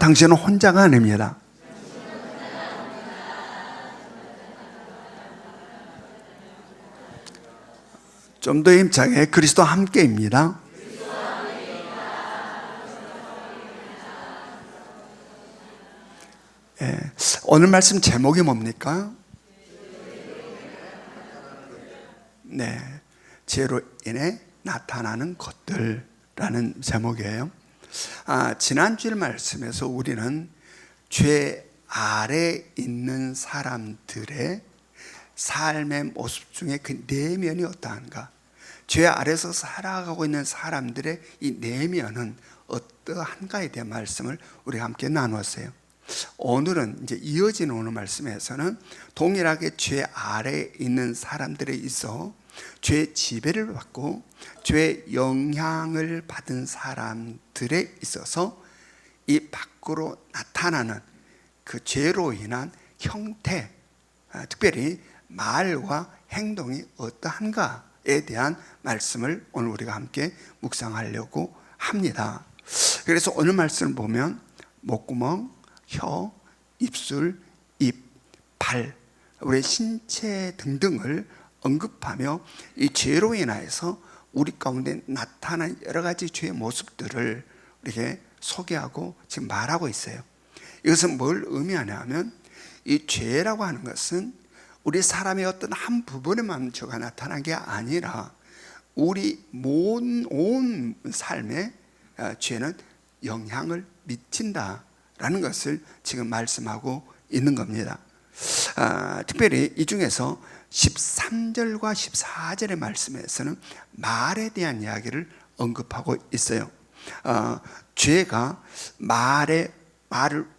당신은 혼자가 아닙니다. 좀 더 힘차게 그리스도와 함께입니다. 예, 오늘 말씀 제목이 뭡니까? 네, 죄로 인해 나타나는 것들라는 제목이에요. 지난주일 말씀에서 우리는 죄 아래 있는 사람들의 삶의 모습 중에 그 내면이 어떠한가, 죄 아래서 살아가고 있는 사람들의 이 내면은 어떠한가에 대한 말씀을 우리가 함께 나누었어요. 오늘은 이제 이어지는 오늘 말씀에서는 동일하게 죄 아래에 있는 사람들에 있어 죄의 지배를 받고 죄의 영향을 받은 사람들에 있어서 이 밖으로 나타나는 그 죄로 인한 형태, 특별히 말과 행동이 어떠한가에 대한 말씀을 오늘 우리가 함께 묵상하려고 합니다. 그래서 오늘 말씀을 보면 목구멍, 혀, 입술, 입, 발, 우리의 신체 등등을 언급하며 이 죄로 인하여서 우리 가운데 나타난 여러 가지 죄의 모습들을 이렇게 소개하고 지금 말하고 있어요. 이것은 뭘 의미하냐면 이 죄라고 하는 것은 우리 사람의 어떤 한 부분에만 죄가 나타난 게 아니라 우리 온 삶에 죄는 영향을 미친다라는 것을 지금 말씀하고 있는 겁니다. 특별히 이 중에서 13절과 14절의 말씀에서는 말에 대한 이야기를 언급하고 있어요. 죄가 말을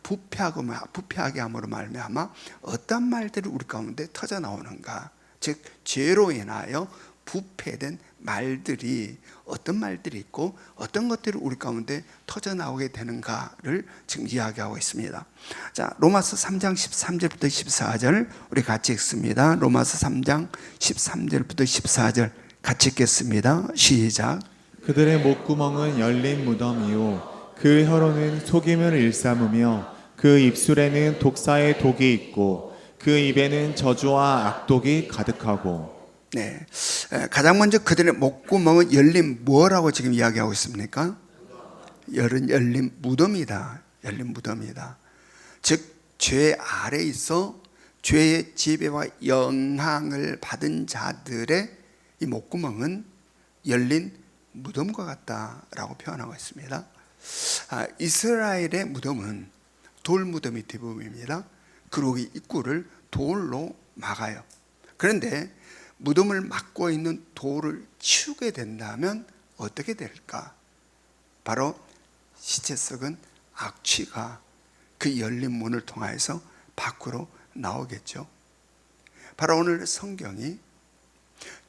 부패하게 함으로 말미암아 어떤 말들이 우리 가운데 터져 나오는가, 즉 죄로 인하여 부패된 말들이 어떤 말들이 있고 어떤 것들이 우리 가운데 터져 나오게 되는가를 지금 이야기하고 있습니다. 자, 로마서 3장 13절부터 14절 우리 같이 읽습니다. 로마서 3장 13절부터 14절 같이 읽겠습니다. 시작. 그들의 목구멍은 열린 무덤이요 그 혀로는 속임을 일삼으며 그 입술에는 독사의 독이 있고 그 입에는 저주와 악독이 가득하고. 네, 가장 먼저 그들의 목구멍은 열린 뭐라고 지금 이야기하고 있습니까? 열린 무덤이다. 열린 무덤이다. 즉 죄 아래 있어 죄의 지배와 영향을 받은 자들의 이 목구멍은 열린 무덤과 같다라고 표현하고 있습니다. 이스라엘의 무덤은 돌 무덤이 대부분입니다. 그리고 이 입구를 돌로 막아요. 그런데 무덤을 막고 있는 돌을 치우게 된다면 어떻게 될까? 바로 시체 썩은 악취가 그 열린 문을 통해서 밖으로 나오겠죠. 바로 오늘 성경이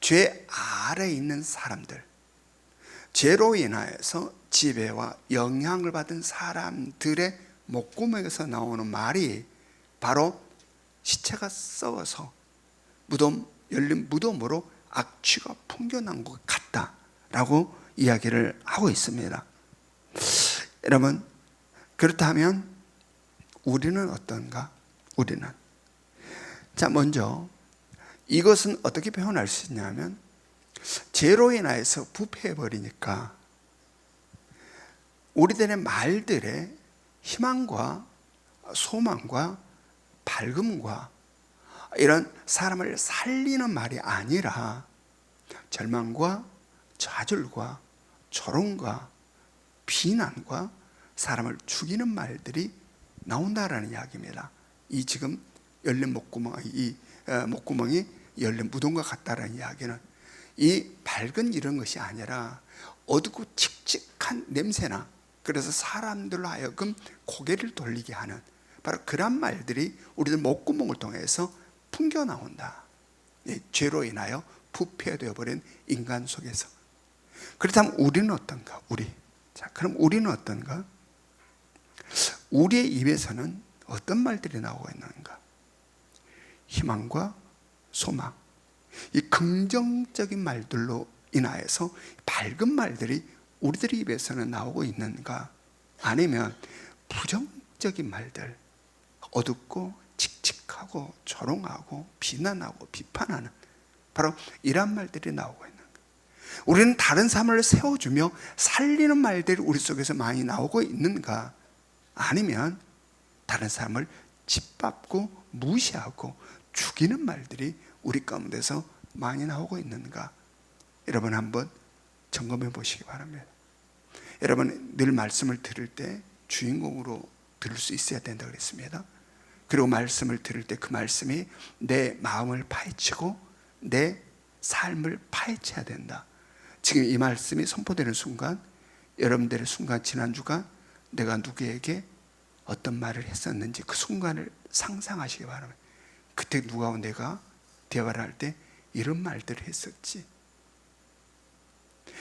죄 아래에 있는 사람들, 죄로 인하여서 지배와 영향을 받은 사람들의 목구멍에서 나오는 말이 바로 시체가 썩어서 열린 무덤으로 악취가 풍겨난 것 같다라고 이야기를 하고 있습니다. 여러분, 그렇다면 우리는 어떤가? 우리는 자, 먼저 이것은 어떻게 표현할 수 있냐면 죄로 인하여서 부패해버리니까 우리들의 말들의 희망과 소망과 밝음과 이런 사람을 살리는 말이 아니라 절망과 좌절과 조롱과 비난과 사람을 죽이는 말들이 나온다라는 이야기입니다. 이 지금 열린 목구멍이 열린 무덤과 같다라는 이야기는 이 밝은 이런 것이 아니라 어둡고 칙칙한 냄새나, 그래서 사람들로 하여금 고개를 돌리게 하는 바로 그런 말들이 우리들 목구멍을 통해서 풍겨 나온다. 죄로 인하여 부패되어 버린 인간 속에서. 그렇다면 우리는 어떤가? 자, 그럼 우리는 어떤가? 우리의 입에서는 어떤 말들이 나오고 있는가? 희망과 소망, 이 긍정적인 말들로 인하여서 밝은 말들이 우리들의 입에서는 나오고 있는가? 아니면 부정적인 말들, 어둡고 칙칙하고 조롱하고 비난하고 비판하는 바로 이런 말들이 나오고 있는 거예요. 우리는 다른 사람을 세워주며 살리는 말들이 우리 속에서 많이 나오고 있는가? 아니면 다른 사람을 짓밟고 무시하고 죽이는 말들이 우리 가운데서 많이 나오고 있는가? 여러분 한번 점검해 보시기 바랍니다. 여러분 늘 말씀을 들을 때 주인공으로 들을 수 있어야 된다고 그랬습니다. 그리고 말씀을 들을 때 그 말씀이 내 마음을 파헤치고 내 삶을 파헤쳐야 된다. 지금 이 말씀이 선포되는 순간, 여러분들의 순간, 지난주간 내가 누구에게 어떤 말을 했었는지 그 순간을 상상하시기 바랍니다. 그때 누가와 내가 대화를 할 때 이런 말들을 했었지.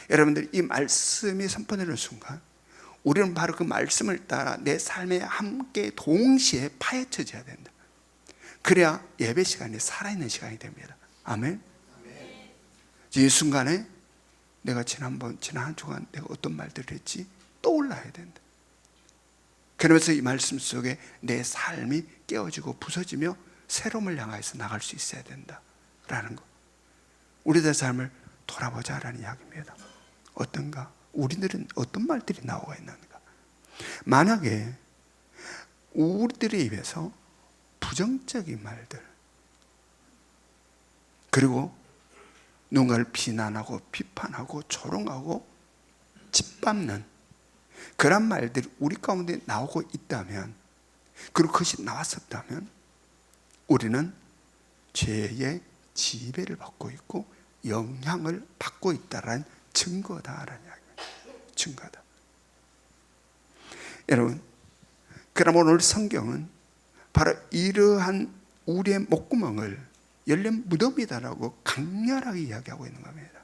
여러분들 이 말씀이 선포되는 순간 우리는 바로 그 말씀을 따라 내 삶에 함께 동시에 파헤쳐져야 된다. 그래야 예배 시간이 살아있는 시간이 됩니다. 아멘. 이 순간에 내가 지난 한 주간 내가 어떤 말들을 했지 떠올라야 된다. 그러면서 이 말씀 속에 내 삶이 깨어지고 부서지며 새로움을 향해서 나갈 수 있어야 된다라는 것. 우리들의 삶을 돌아보자라는 이야기입니다. 어떤가? 우리들은 어떤 말들이 나오고 있는가? 만약에 우리들의 입에서 부정적인 말들, 그리고 누군가를 비난하고 비판하고 조롱하고 짓밟는 그런 말들이 우리 가운데 나오고 있다면, 그리고 그것이 나왔었다면 우리는 죄의 지배를 받고 있고 영향을 받고 있다는 증거다라는 이야기입니다. 증거다. 여러분, 그럼 오늘 성경은 바로 이러한 우리의 목구멍을 열린 무덤이다라고 강렬하게 이야기하고 있는 겁니다.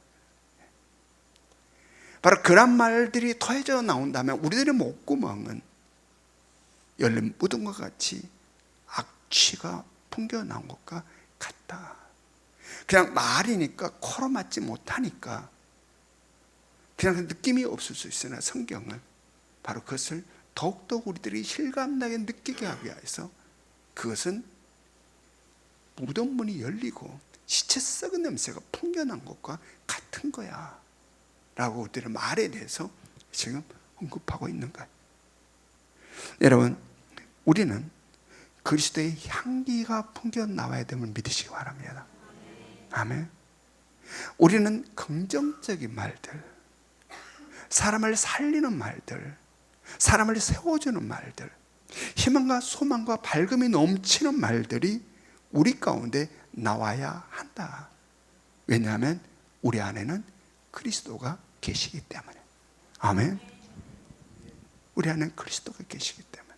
바로 그런 말들이 더해져 나온다면 우리들의 목구멍은 열린 무덤과 같이 악취가 풍겨 나온 것과 같다. 그냥 말이니까 코로 맞지 못하니까 그냥 느낌이 없을 수 있으나 성경은 바로 그것을 더욱더 우리들이 실감나게 느끼게 하기 위해서 그것은 무덤 문이 열리고 시체 썩은 냄새가 풍겨난 것과 같은 거야 라고 우리들의 말에 대해서 지금 언급하고 있는 거예요. 여러분, 우리는 그리스도의 향기가 풍겨 나와야 됨을 믿으시기 바랍니다. 아멘. 우리는 긍정적인 말들, 사람을 살리는 말들, 사람을 세워주는 말들, 희망과 소망과 밝음이 넘치는 말들이 우리 가운데 나와야 한다. 왜냐하면 우리 안에는 그리스도가 계시기 때문에. 아멘. 우리 안에는 그리스도가 계시기 때문에.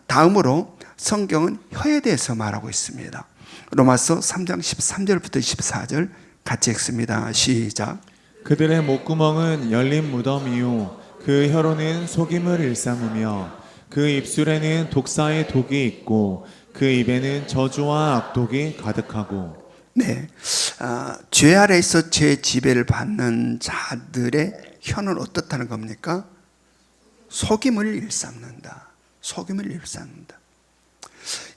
다음으로 성경은 혀에 대해서 말하고 있습니다. 로마서 3장 13절부터 14절 같이 읽습니다. 시작. 그들의 목구멍은 열린 무덤이요 그 혀로는 속임을 일삼으며 그 입술에는 독사의 독이 있고 그 입에는 저주와 악독이 가득하고. 네, 죄 아래에서 죄 지배를 받는 자들의 혀는 어떻다는 겁니까? 속임을 일삼는다. 속임을 일삼는다.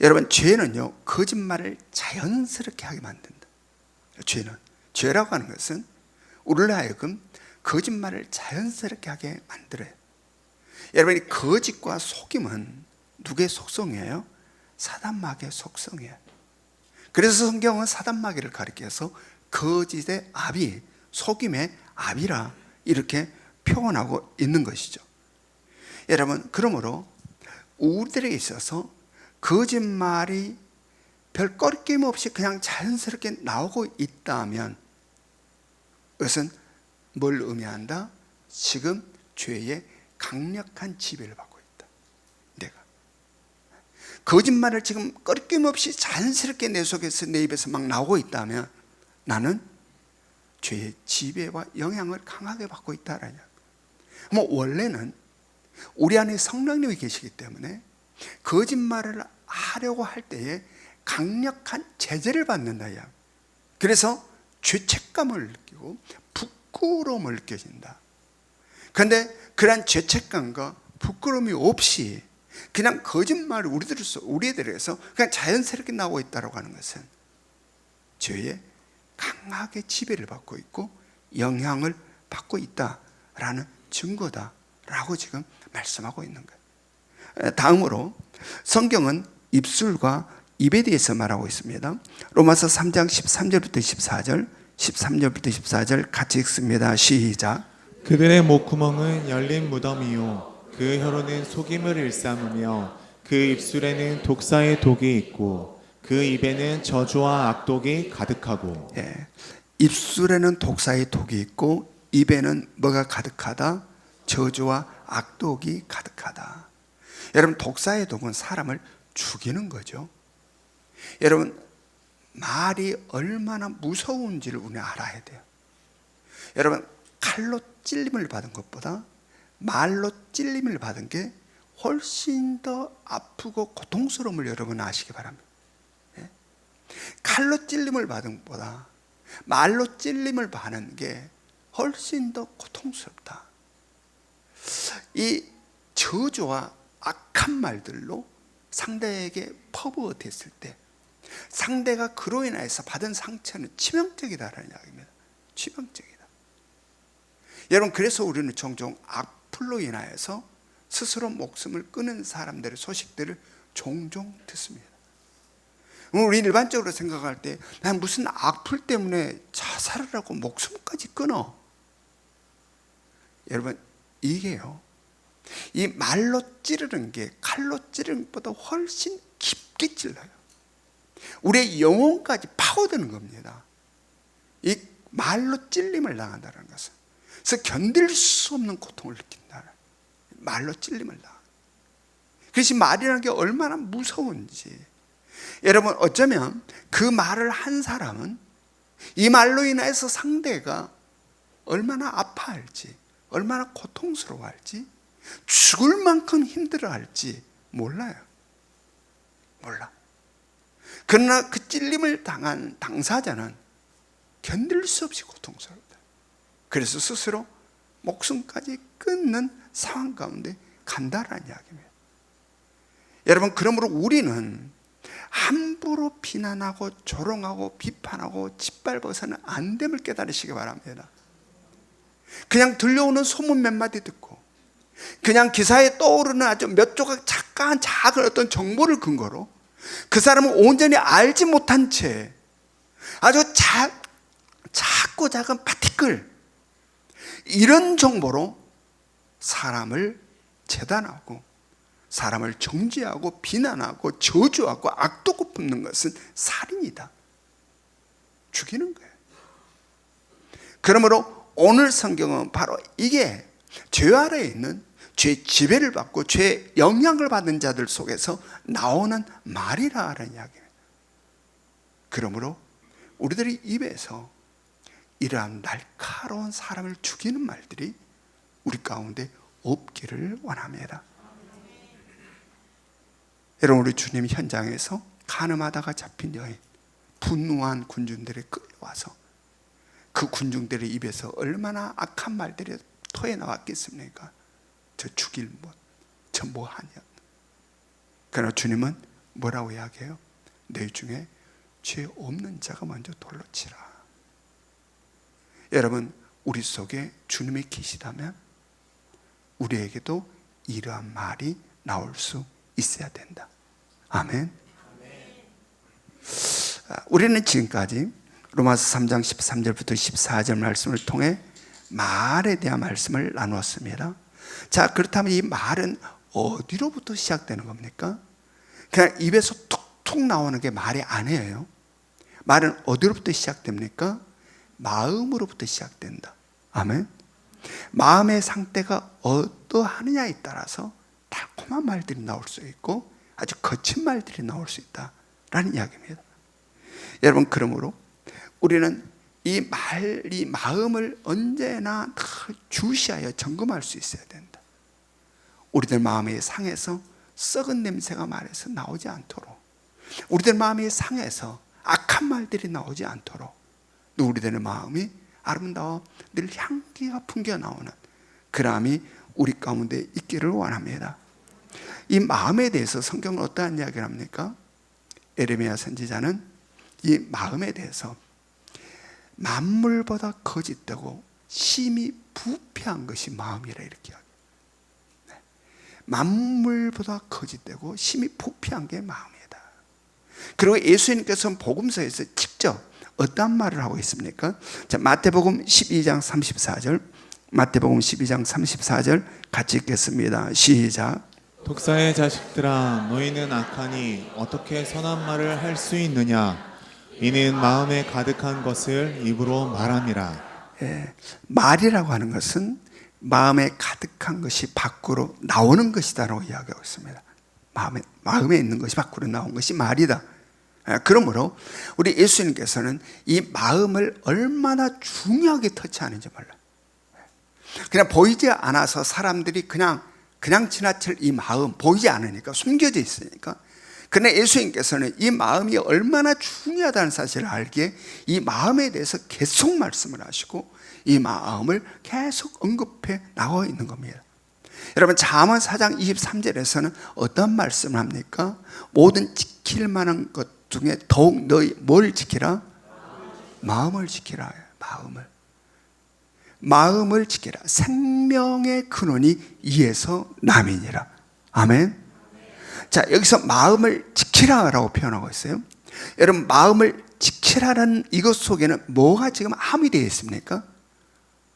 여러분, 죄는요 거짓말을 자연스럽게 하게 만든다. 죄라고 하는 것은 우리를 하여금 거짓말을 자연스럽게 하게 만들어요. 여러분, 거짓과 속임은 누구의 속성이에요? 사단마귀의 속성이에요. 그래서 성경은 사단마귀를 가리켜서 거짓의 아비, 속임의 아비라 이렇게 표현하고 있는 것이죠. 여러분, 그러므로 우리들에게 있어서 거짓말이 별 꺼리낌 없이 그냥 자연스럽게 나오고 있다면 그것은 뭘 의미한다? 지금 죄의 강력한 지배를 받고 있다. 내가 거짓말을 지금 꺼리낌 없이 자연스럽게 내 속에서 내 입에서 막 나오고 있다면 나는 죄의 지배와 영향을 강하게 받고 있다라냐. 뭐 원래는 우리 안에 성령님이 계시기 때문에 거짓말을 하려고 할 때에 강력한 제재를 받는다. 그래서 죄책감을 느끼고 부끄러움을 느껴진다. 그런데 그러한 죄책감과 부끄러움이 없이 그냥 거짓말을 우리들에서 그냥 자연스럽게 나오고 있다고 하는 것은 죄에 강하게 지배를 받고 있고 영향을 받고 있다라는 증거다라고 지금 말씀하고 있는 거예요. 다음으로 성경은 입술과 입에 대해서 말하고 있습니다. 로마서 3장 13절부터 14절, 13절부터 14절 같이 읽습니다. 시작. 그들의 목구멍은 열린 무덤이요 그 혀로는 속임을 일삼으며 그 입술에는 독사의 독이 있고 그 입에는 저주와 악독이 가득하고. 예, 입술에는 독사의 독이 있고 입에는 뭐가 가득하다? 저주와 악독이 가득하다. 여러분, 독사의 독은 사람을 죽이는 거죠. 여러분, 말이 얼마나 무서운지를 우리는 알아야 돼요. 여러분, 칼로 찔림을 받은 것보다 말로 찔림을 받은 게 훨씬 더 아프고 고통스러움을 여러분 아시기 바랍니다. 예? 칼로 찔림을 받은 것보다 말로 찔림을 받는 게 훨씬 더 고통스럽다. 이 저주와 악한 말들로 상대에게 퍼부어댔을 때 상대가 그로 인해서 받은 상처는 치명적이다라는 이야기입니다. 치명적이다. 여러분, 그래서 우리는 종종 악플로 인하여서 스스로 목숨을 끊은 사람들의 소식들을 종종 듣습니다. 우리 일반적으로 생각할 때 난 무슨 악플 때문에 자살을 하고 목숨까지 끊어. 여러분, 이게요, 이 말로 찌르는 게 칼로 찌르는 것보다 훨씬 깊게 찔러요. 우리의 영혼까지 파고드는 겁니다. 이 말로 찔림을 당한다는 것은. 그래서 견딜 수 없는 고통을 느낀다는, 말로 찔림을 당한다. 그것이 말이라는 게 얼마나 무서운지. 여러분, 어쩌면 그 말을 한 사람은 이 말로 인해서 상대가 얼마나 아파할지, 얼마나 고통스러워할지, 죽을 만큼 힘들어할지 몰라요. 몰라. 그러나 그 찔림을 당한 당사자는 견딜 수 없이 고통스럽다. 그래서 스스로 목숨까지 끊는 상황 가운데 간다라는 이야기입니다. 여러분, 그러므로 우리는 함부로 비난하고 조롱하고 비판하고 짓밟아서는 안 됨을 깨달으시기 바랍니다. 그냥 들려오는 소문 몇 마디 듣고 그냥 기사에 떠오르는 아주 몇 조각 작은 어떤 정보를 근거로 그 사람은 온전히 알지 못한 채 아주 작고 작은 파티클, 이런 정보로 사람을 재단하고 사람을 정죄하고 비난하고 저주하고 악독을 품는 것은 살인이다. 죽이는 거예요. 그러므로 오늘 성경은 바로 이게 죄 아래에 있는 죄 지배를 받고 죄 영향을 받는 자들 속에서 나오는 말이라는 이야기입니다. 그러므로 우리들의 입에서 이러한 날카로운 사람을 죽이는 말들이 우리 가운데 없기를 원합니다. 여러분, 우리 주님 현장에서 가늠하다가 잡힌 여인, 분노한 군중들이 끌려와서 그 군중들의 입에서 얼마나 악한 말들이 토해 나왔겠습니까? 저 죽일 못, 저 뭐하냐. 그러나 주님은 뭐라고 이야기해요? 너희 중에 죄 없는 자가 먼저 돌로 치라. 여러분, 우리 속에 주님이 계시다면 우리에게도 이러한 말이 나올 수 있어야 된다. 아멘. 우리는 지금까지 로마서 3장 13절부터 14절 말씀을 통해 말에 대한 말씀을 나누었습니다. 자, 그렇다면 이 말은 어디로부터 시작되는 겁니까? 그냥 입에서 툭툭 나오는 게 말이 아니에요. 말은 어디로부터 시작됩니까? 마음으로부터 시작된다. 아멘. 마음의 상태가 어떠하느냐에 따라서 달콤한 말들이 나올 수 있고 아주 거친 말들이 나올 수 있다라는 이야기입니다. 여러분, 그러므로 우리는 이 마음을 언제나 주시하여 점검할 수 있어야 된다. 우리들 마음의 상에서 썩은 냄새가 말에서 나오지 않도록, 우리들 마음의 상에서 악한 말들이 나오지 않도록, 또 우리들의 마음이 아름다워 늘 향기가 풍겨 나오는 그람이 우리 가운데 있기를 원합니다. 이 마음에 대해서 성경은 어떠한 이야기를 합니까? 에레미야 선지자는 이 마음에 대해서 만물보다 거짓되고 심히 부패한 것이 마음이라 이렇게 이야기해요. 만물보다 거짓되고 심히 부패한 게 마음이다. 그리고 예수님께서는 복음서에서 직접 어떤 말을 하고 있습니까? 자, 마태복음 12장 34절, 마태복음 12장 34절 같이 읽겠습니다. 시작. 독사의 자식들아, 너희는 악하니 어떻게 선한 말을 할 수 있느냐? 이는 마음에 가득한 것을 입으로 말함이라. 말이라고 하는 것은 마음에 가득한 것이 밖으로 나오는 것이다라고 이야기하고 있습니다. 마음에 있는 것이 밖으로 나온 것이 말이다. 그러므로 우리 예수님께서는 이 마음을 얼마나 중요하게 터치하는지 몰라요. 그냥 보이지 않아서 사람들이 그냥 지나칠 이 마음, 보이지 않으니까, 숨겨져 있으니까. 그러나 예수님께서는 이 마음이 얼마나 중요하다는 사실을 알기에 이 마음에 대해서 계속 말씀을 하시고 이 마음을 계속 언급해 나와 있는 겁니다. 여러분, 잠언 4장 23절에서는 어떤 말씀을 합니까? 모든 지킬 만한 것 중에 더욱 너희 뭘 지키라? 마음을 지키라. 마음을 지키라. 생명의 근원이 이에서 남이니라. 아멘. 자, 여기서 마음을 지키라라고 표현하고 있어요. 여러분, 마음을 지키라는 이것 속에는 뭐가 지금 함유되어 있습니까?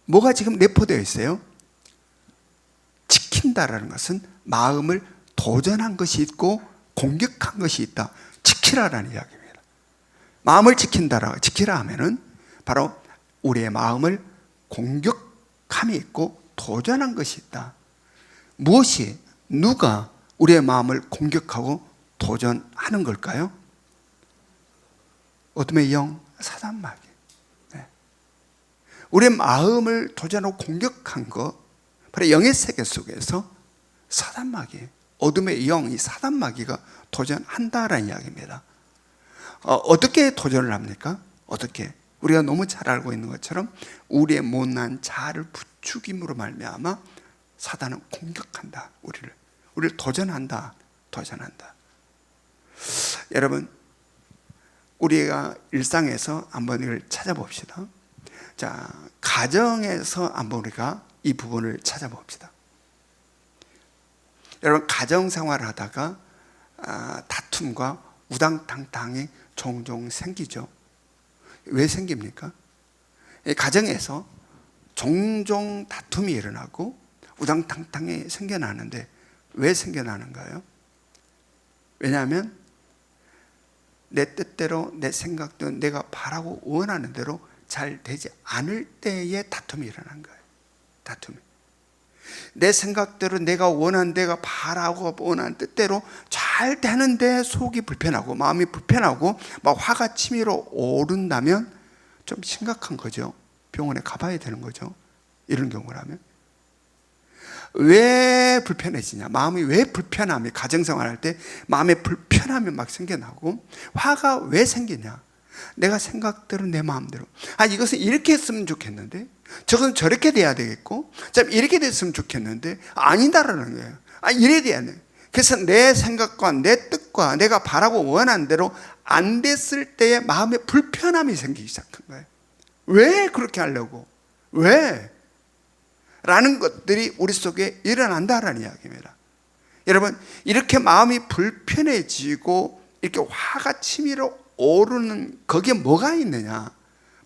뭐가 지금 내포되어 있어요? 지킨다라는 것은 마음을 도전한 것이 있고 공격한 것이 있다. 지키라라는 이야기입니다. 마음을 지키라 하면은 바로 우리의 마음을 공격함이 있고 도전한 것이 있다. 무엇이, 누가 우리의 마음을 공격하고 도전하는 걸까요? 어둠의 영, 사단마귀. 우리의 마음을 도전하고 공격한 것, 바로 영의 세계 속에서 사단마귀, 어둠의 영, 이 사단마귀가 도전한다라는 이야기입니다. 어떻게 도전을 합니까? 어떻게? 우리가 너무 잘 알고 있는 것처럼 우리의 못난 자아를 부추김으로 말미암아 사단은 공격한다. 우리를 도전한다. 여러분, 우리가 일상에서 한번 이걸 찾아봅시다. 자, 가정에서 한번 우리가 이 부분을 찾아봅시다. 여러분, 가정생활을 하다가 다툼과 우당탕탕이 종종 생기죠. 왜 생깁니까? 가정에서 종종 다툼이 일어나고 우당탕탕이 생겨나는데 왜 생겨나는가요? 왜냐하면 내 뜻대로, 내 생각대로, 내가 바라고 원하는 대로 잘 되지 않을 때에 다툼이 일어난 거예요. 다툼이. 내 생각대로, 내가 바라고 원하는 뜻대로 잘 되는데 속이 불편하고 마음이 불편하고 막 화가 치밀어 오른다면 좀 심각한 거죠. 병원에 가봐야 되는 거죠. 이런 경우라면. 왜 불편해지냐? 마음이 왜 불편함이, 가정생활 할 때 마음에 불편함이 막 생겨나고 화가 왜 생기냐? 내가 생각대로, 내 마음대로, 이것은 이렇게 했으면 좋겠는데, 저건 저렇게 돼야 되겠고, 참 이렇게 됐으면 좋겠는데 아니다라는 거예요. 이래야 돼. 그래서 내 생각과 내 뜻과 내가 바라고 원하는 대로 안 됐을 때의 마음에 불편함이 생기기 시작한 거예요. 왜 그렇게 하려고? 왜? 라는 것들이 우리 속에 일어난다라는 이야기입니다. 여러분, 이렇게 마음이 불편해지고 이렇게 화가 치밀어 오르는 거기에 뭐가 있느냐?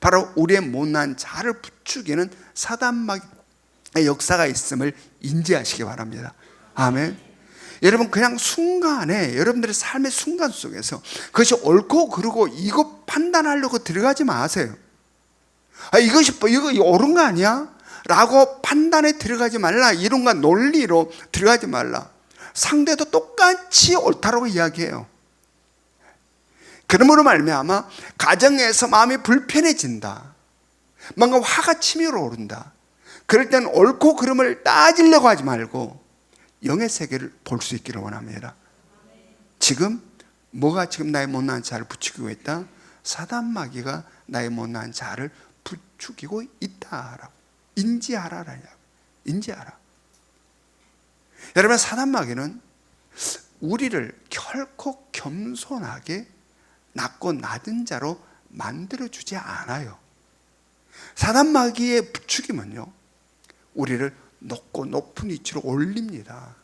바로 우리의 못난 자를 부추기는 사단마귀의 역사가 있음을 인지하시기 바랍니다. 아멘. 여러분, 그냥 순간에, 여러분들의 삶의 순간 속에서 그것이 옳고 그르고 이거 판단하려고 들어가지 마세요. 이거 옳은 거 아니야? 라고 판단에 들어가지 말라. 이론과 논리로 들어가지 말라. 상대도 똑같이 옳다라고 이야기해요. 그러므로 말미암아 가정에서 마음이 불편해진다, 뭔가 화가 치밀어 오른다, 그럴 때는 옳고 그름을 따지려고 하지 말고 영의 세계를 볼 수 있기를 원합니다. 지금 뭐가 지금 나의 못난 자를 부추기고 있다? 사단마귀가 나의 못난 자를 부추기고 있다라고 인지하라. 인지하라. 여러분, 사단마귀는 우리를 결코 겸손하게 낮고 낮은 자로 만들어주지 않아요. 사단마귀의 부추김은요, 우리를 높고 높은 위치로 올립니다.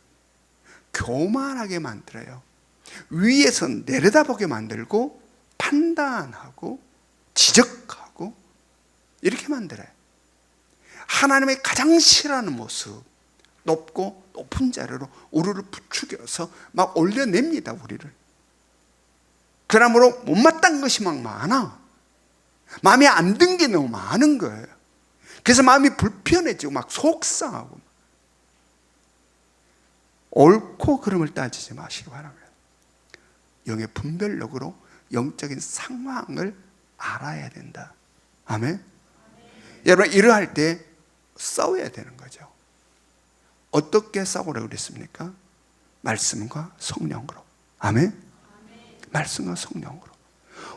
교만하게 만들어요. 위에서 내려다보게 만들고 판단하고 지적하고 이렇게 만들어요. 하나님의 가장 싫어하는 모습, 높고 높은 자리로 우리를 부추겨서 막 올려냅니다. 우리를. 그러므로 못마땅한 것이 막 많아. 마음에 안 든 게 너무 많은 거예요. 그래서 마음이 불편해지고 막 속상하고. 옳고 그름을 따지지 마시기 바랍니다. 영의 분별력으로 영적인 상황을 알아야 된다. 아멘. 여러분, 이러할 때 싸워야 되는 거죠. 어떻게 싸우라고 그랬습니까? 말씀과 성령으로. 아멘. 말씀과 성령으로.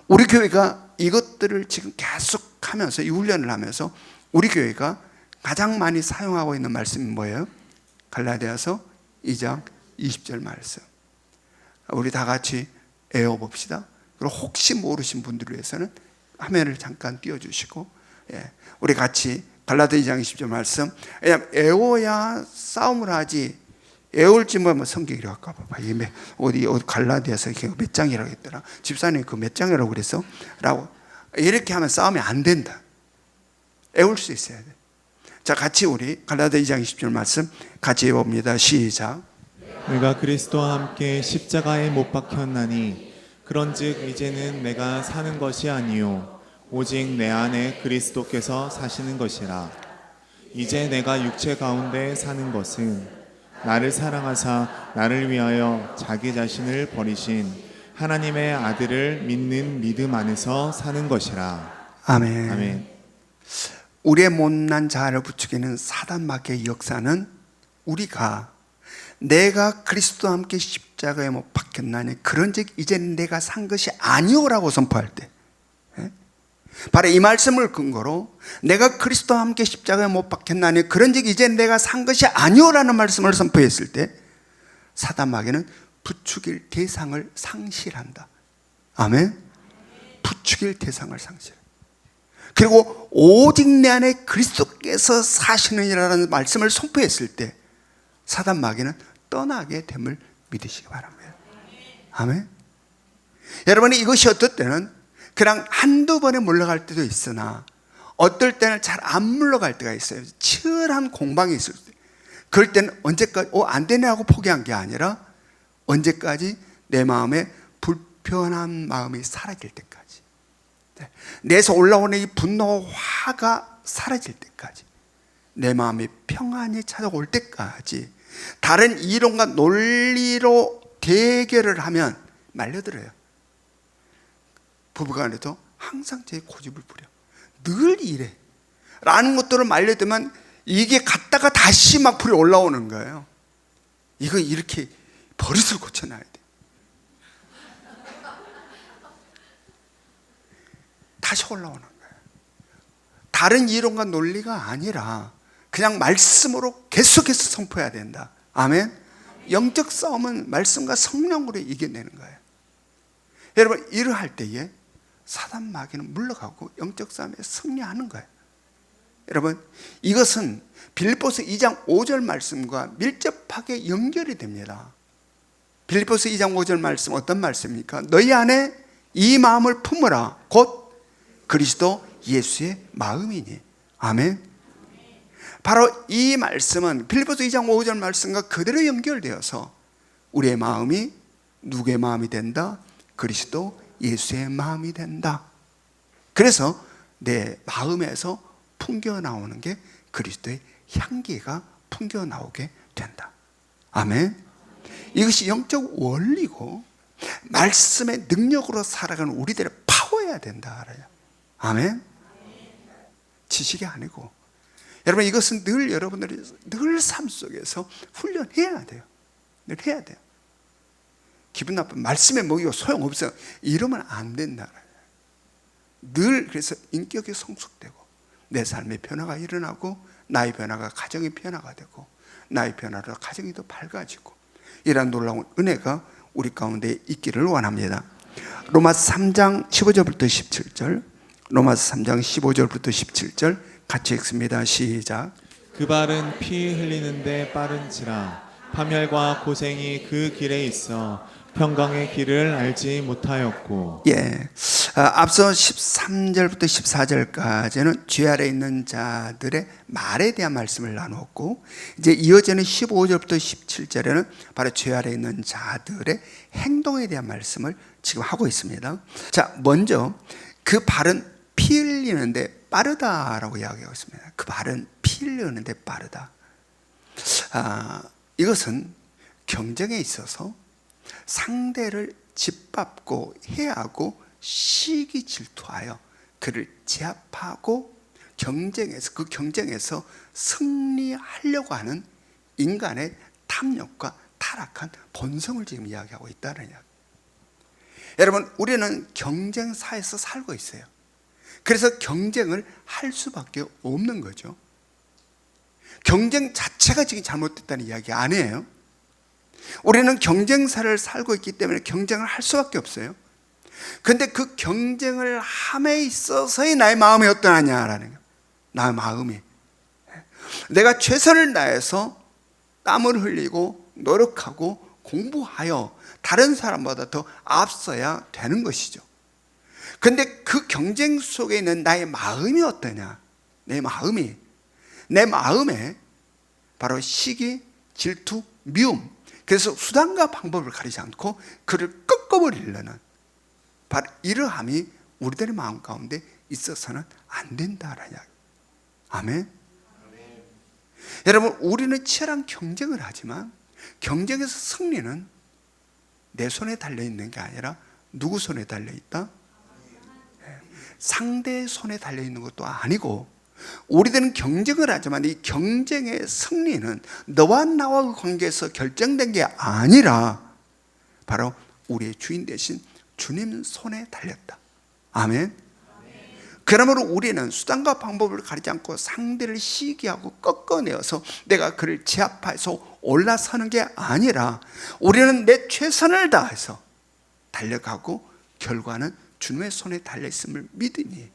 우리 교회가 이것들을 지금 계속 하면서, 이 훈련을 하면서 우리 교회가 가장 많이 사용하고 있는 말씀이 뭐예요? 갈라디아서 2장 20절 말씀. 우리 다 같이 외워봅시다. 그리고 혹시 모르신 분들을 위해서는 화면을 잠깐 띄워주시고, 우리 같이 갈라디아 2장 20절 말씀. 왜냐하면 외워야 싸움을 하지, 외울지 뭐 성경이 할까 봐. 이게 어디 갈라디아서 몇 장이라고 했더라. 집사님 그 몇 장이라고 그랬어? 라고. 이렇게 하면 싸움이 안 된다. 외울 수 있어야 돼. 자, 같이 우리 갈라디아 2장 20절 말씀 같이 해봅니다. 시작. 내가 그리스도와 함께 십자가에 못 박혔나니 그런즉 이제는 내가 사는 것이 아니요 오직 내 안에 그리스도께서 사시는 것이라. 이제 내가 육체 가운데 사는 것은 나를 사랑하사 나를 위하여 자기 자신을 버리신 하나님의 아들을 믿는 믿음 안에서 사는 것이라. 아멘. 아멘. 우리의 못난 자아를 부추기는 사단마귀의 역사는 우리가 내가 그리스도와 함께 십자가에 못 박혔나니 그런즉 이제는 내가 산 것이 아니오라고 선포할 때, 바로 이 말씀을 근거로 내가 그리스도와 함께 십자가에 못 박혔나니 그런즉 이제는 내가 산 것이 아니오라는 말씀을 선포했을 때 사단마귀는 부추길 대상을 상실한다. 아멘. 부추길 대상을 상실. 그리고 오직 내 안에 그리스도께서 사시느니라는 말씀을 선포했을 때 사단마귀는 떠나게 됨을 믿으시기 바랍니다. 아멘. 여러분이 이것이 어떨 때는 그냥 한두 번에 물러갈 때도 있으나 어떨 때는 잘 안 물러갈 때가 있어요. 치열한 공방이 있을 때. 그럴 때는 언제까지 안 되네 하고 포기한 게 아니라 언제까지 내 마음에 불편한 마음이 사라질 때까지, 내에서 올라오는 이 분노와 화가 사라질 때까지, 내 마음이 평안이 찾아올 때까지 다른 이론과 논리로 대결을 하면 말려들어요. 부부간에도 항상 제 고집을 부려. 늘 이래 라는 것들을 말려들면 이게 갔다가 다시 막 불이 올라오는 거예요. 이거 이렇게 버릇을 고쳐놔야 돼. 다시 올라오는 거예요. 다른 이론과 논리가 아니라 그냥 말씀으로 계속해서 선포해야 된다. 아멘. 영적 싸움은 말씀과 성령으로 이겨내는 거예요. 여러분, 이러할 때에 사단마귀는 물러가고 영적 싸움에 승리하는 거예요. 여러분, 이것은 빌립보서 2장 5절 말씀과 밀접하게 연결이 됩니다. 빌립보서 2장 5절 말씀 어떤 말씀입니까? 너희 안에 이 마음을 품으라. 곧 그리스도 예수의 마음이니. 아멘. 바로 이 말씀은 빌립보서 2장 5절 말씀과 그대로 연결되어서 우리의 마음이 누구의 마음이 된다? 그리스도 예수의 마음이 된다. 그래서 내 마음에서 풍겨 나오는 게 그리스도의 향기가 풍겨 나오게 된다. 아멘. 이것이 영적 원리고 말씀의 능력으로 살아가는 우리들의 파워여야 된다. 알아요? 아멘. 지식이 아니고. 여러분, 이것은 늘 여러분들이 늘 삶 속에서 훈련해야 돼요. 늘 해야 돼요. 기분 나쁜 말씀에 먹이고 소용없어요. 이러면 안 된다. 늘 그래서 인격이 성숙되고 내 삶의 변화가 일어나고 나의 변화가 가정의 변화가 되고 나의 변화로 가정이 더 밝아지고 이러한 놀라운 은혜가 우리 가운데 있기를 원합니다. 로마서 3장 15절부터 17절, 로마서 3장 15절부터 17절 같이 읽습니다. 시작. 그 발은 피 흘리는데 빠른지라 파멸과 고생이 그 길에 있어 평강의 길을 알지 못하였고. 앞서 13절부터 14절까지는 죄 아래 있는 자들의 말에 대한 말씀을 나누었고, 이제 이어지는 15절부터 17절에는 바로 죄 아래 있는 자들의 행동에 대한 말씀을 지금 하고 있습니다. 자, 먼저 그 발은 피 흘리는데 빠르다라고 이야기하고 있습니다. 그 발은 피 흘리는데 빠르다. 이것은 경쟁에 있어서 상대를 짓밟고 해하고 시기 질투하여 그를 제압하고 그 경쟁에서 승리하려고 하는 인간의 탐욕과 타락한 본성을 지금 이야기하고 있다는 이야기. 여러분, 우리는 경쟁사에서 살고 있어요. 그래서 경쟁을 할 수밖에 없는 거죠. 경쟁 자체가 지금 잘못됐다는 이야기 아니에요. 우리는 경쟁사를 살고 있기 때문에 경쟁을 할 수밖에 없어요. 그런데 그 경쟁을 함에 있어서의 나의 마음이 어떠하냐라는 거예요. 나의 마음이 내가 최선을 다해서 땀을 흘리고 노력하고 공부하여 다른 사람보다 더 앞서야 되는 것이죠. 그런데 그 경쟁 속에 있는 나의 마음이 어떠냐? 내 마음에 바로 시기, 질투, 미움, 그래서 수단과 방법을 가리지 않고 그를 꺾어버리려는 바로 이러함이 우리들의 마음 가운데 있어서는 안 된다라는 이야기. 아멘. 여러분, 우리는 치열한 경쟁을 하지만 경쟁에서 승리는 내 손에 달려있는 게 아니라 누구 손에 달려있다? 상대의 손에 달려있는 것도 아니고, 우리들은 경쟁을 하지만 이 경쟁의 승리는 너와 나와의 관계에서 결정된 게 아니라 바로 우리의 주인 대신 주님 손에 달렸다. 아멘. 그러므로 우리는 수단과 방법을 가리지 않고 상대를 시기하고 꺾어내어서 내가 그를 제압해서 올라서는 게 아니라 우리는 내 최선을 다해서 달려가고 결과는 주님의 손에 달려있음을 믿으니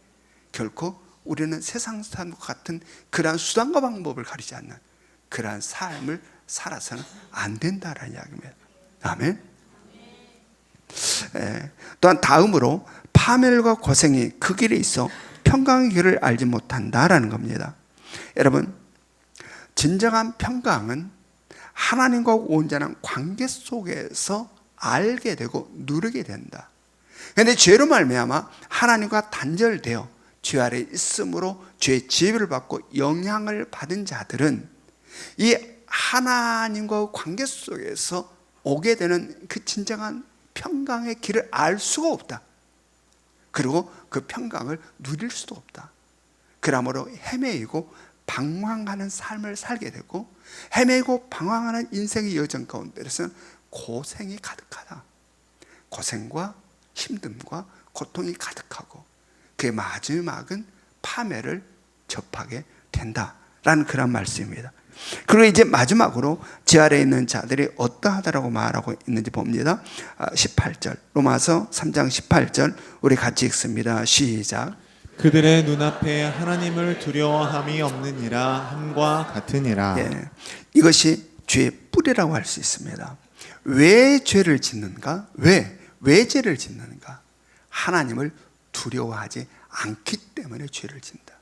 결코 우리는 세상 사람과 같은 그러한 수단과 방법을 가리지 않는 그러한 삶을 살아서는 안 된다라는 이야기입니다. 아멘. 또한 다음으로 파멸과 고생이 그 길에 있어 평강의 길을 알지 못한다라는 겁니다. 여러분, 진정한 평강은 하나님과 온전한 관계 속에서 알게 되고 누리게 된다. 그런데 죄로 말미암아 하나님과 단절되어 죄 아래 있음으로 죄의 지배를 받고 영향을 받은 자들은 이 하나님과의 관계 속에서 오게 되는 그 진정한 평강의 길을 알 수가 없다. 그리고 그 평강을 누릴 수도 없다. 그러므로 헤매이고 방황하는 삶을 살게 되고, 헤매이고 방황하는 인생의 여정 가운데서는 고생이 가득하다. 고생과 힘듦과 고통이 가득하고 그의 마지막은 파멸을 접하게 된다라는 그런 말씀입니다. 그리고 이제 마지막으로 제 아래에 있는 자들이 어떠하다라고 말하고 있는지 봅니다. 18절, 로마서 3장 18절 우리 같이 읽습니다. 시작. 그들의 눈앞에 하나님을 두려워함이 없느니라 함과 같으니라. 이것이 죄의 뿌리라고 할 수 있습니다. 왜 죄를 짓는가? 왜 죄를 짓는가? 하나님을 두려워하지 않기 때문에 죄를 짓는다.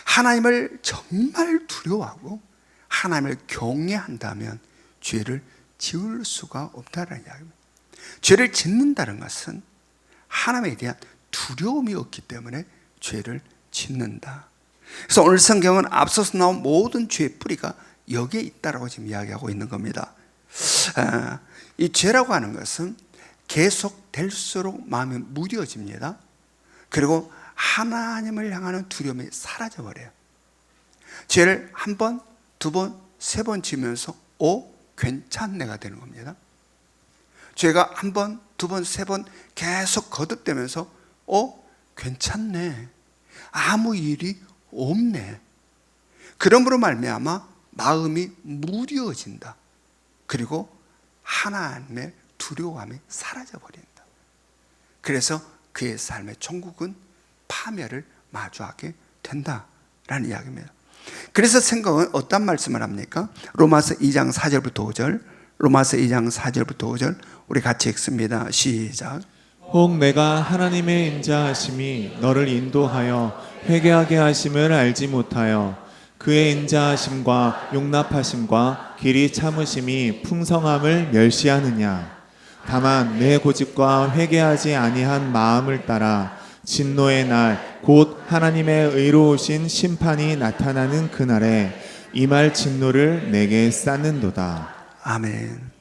하나님을 정말 두려워하고 하나님을 경외한다면 죄를 지을 수가 없다는 이야기입니다. 죄를 짓는다는 것은 하나님에 대한 두려움이 없기 때문에 죄를 짓는다. 그래서 오늘 성경은 앞서서 나온 모든 죄의 뿌리가 여기에 있다라고 지금 이야기하고 있는 겁니다. 이 죄라고 하는 것은 계속 될수록 마음이 무뎌집니다. 그리고 하나님을 향하는 두려움이 사라져버려요. 죄를 한 번, 두 번, 세 번 지면서 괜찮네가 되는 겁니다. 죄가 한 번, 두 번, 세 번 계속 거듭되면서 괜찮네, 아무 일이 없네. 그러므로 말미암아 마음이 무뎌진다. 그리고 하나님의 두려움이 사라져버린다. 그래서 그의 삶의 천국은 파멸을 마주하게 된다라는 이야기입니다. 그래서 생각은 어떤 말씀을 합니까? 로마서 2장 4절부터 5절, 로마서 2장 4절부터 5절 우리 같이 읽습니다. 시작. 혹 내가 하나님의 인자하심이 너를 인도하여 회개하게 하심을 알지 못하여 그의 인자하심과 용납하심과 길이 참으심이 풍성함을 멸시하느냐. 다만 내 고집과 회개하지 아니한 마음을 따라 진노의 날 곧 하나님의 의로우신 심판이 나타나는 그날에 임할 진노를 내게 쌓는도다. 아멘.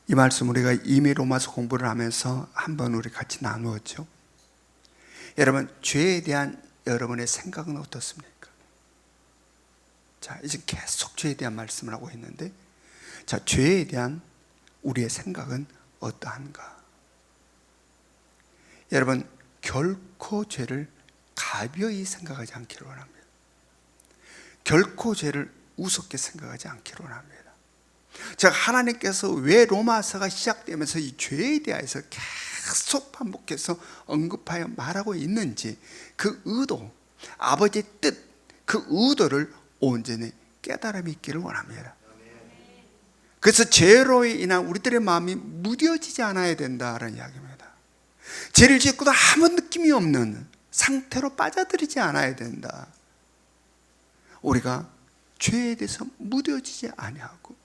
이 말씀 우리가 이미 로마서 공부를 하면서 한번 우리 같이 나누었죠. 여러분, 죄에 대한 여러분의 생각은 어떻습니까? 자, 이제 계속 죄에 대한 말씀을 하고 있는데, 자, 죄에 대한 우리의 생각은 어떠한가? 여러분, 결코 죄를 가벼이 생각하지 않기를 원합니다. 결코 죄를 우습게 생각하지 않기를 원합니다. 제가 하나님께서 왜 로마서가 시작되면서 이 죄에 대해서 계속 반복해서 언급하여 말하고 있는지 그 의도, 아버지의 뜻, 그 의도를 온전히 깨달음이 있기를 원합니다. 그래서 죄로 인한 우리들의 마음이 무뎌지지 않아야 된다는 이야기입니다. 죄를 짓고도 아무 느낌이 없는 상태로 빠져들이지 않아야 된다. 우리가 죄에 대해서 무뎌지지 아니하고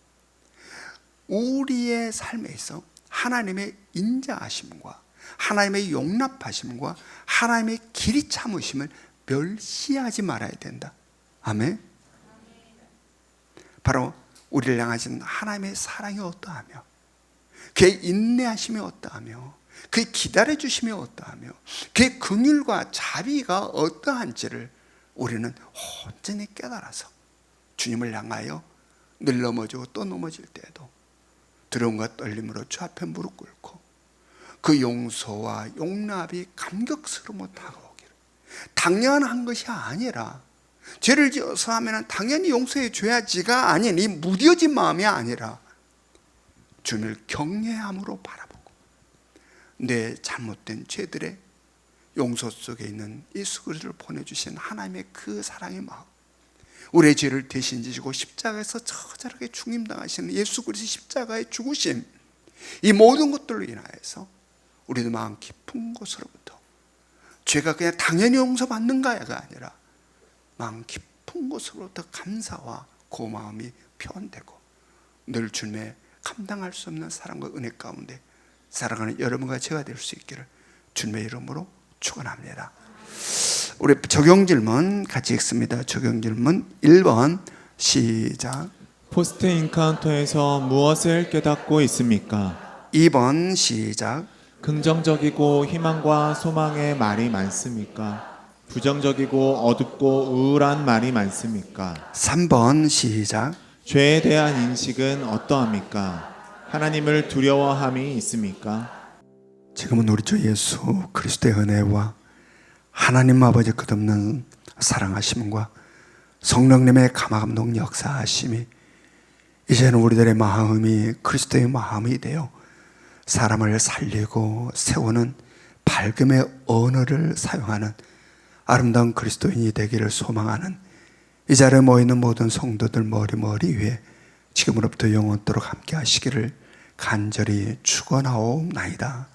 우리의 삶에 있어 하나님의 인자하심과 하나님의 용납하심과 하나님의 길이 참으심을 멸시하지 말아야 된다. 아멘. 바로 우리를 향하신 하나님의 사랑이 어떠하며 그의 인내하심이 어떠하며 그의 기다려주심이 어떠하며 그의 긍휼과 자비가 어떠한지를 우리는 온전히 깨달아서 주님을 향하여 늘 넘어지고 또 넘어질 때에도 두려움과 떨림으로 주 앞에 무릎 꿇고 그 용서와 용납이 감격스러워 다가오기를, 당연한 것이 아니라 죄를 지어서 하면 당연히 용서해 줘야지가 아닌 이 무뎌진 마음이 아니라 주님을 경외함으로 바라보고 내 잘못된 죄들의 용서 속에 있는 예수 그리스도를 보내주신 하나님의 그 사랑의 마음, 우리의 죄를 대신 지시고 십자가에서 처절하게 죽임당하시는 예수 그리스도 십자가의 죽으심, 이 모든 것들로 인하여서 우리도 마음 깊은 곳으로부터 죄가 그냥 당연히 용서받는가가 아니라 마음 깊은 곳으로부터 감사와 고마움이 표현되고 늘 주님의 감당할 수 없는 사랑과 은혜 가운데 살아가는 여러분과 제가 될 수 있기를 주님의 이름으로 축원합니다. 우리 적용 질문 같이 읽습니다. 적용 질문 1번 시작. 포스트 인카운터에서 무엇을 깨닫고 있습니까? 2번 시작. 긍정적이고 희망과 소망의 말이 많습니까? 부정적이고 어둡고 우울한 말이 많습니까? 3번 시작. 죄에 대한 인식은 어떠합니까? 하나님을 두려워함이 있습니까? 지금은 우리 주 예수 그리스도의 은혜와 하나님 아버지 끝없는 사랑하심과 성령님의 감화감동 역사하심이 이제는 우리들의 마음이 그리스도의 마음이 되어 사람을 살리고 세우는 밝음의 언어를 사용하는 아름다운 그리스도인이 되기를 소망하는 이 자리에 모이는 모든 성도들 머리 위에 지금으로부터 영원토록 함께 하시기를 간절히 축원하옵나이다.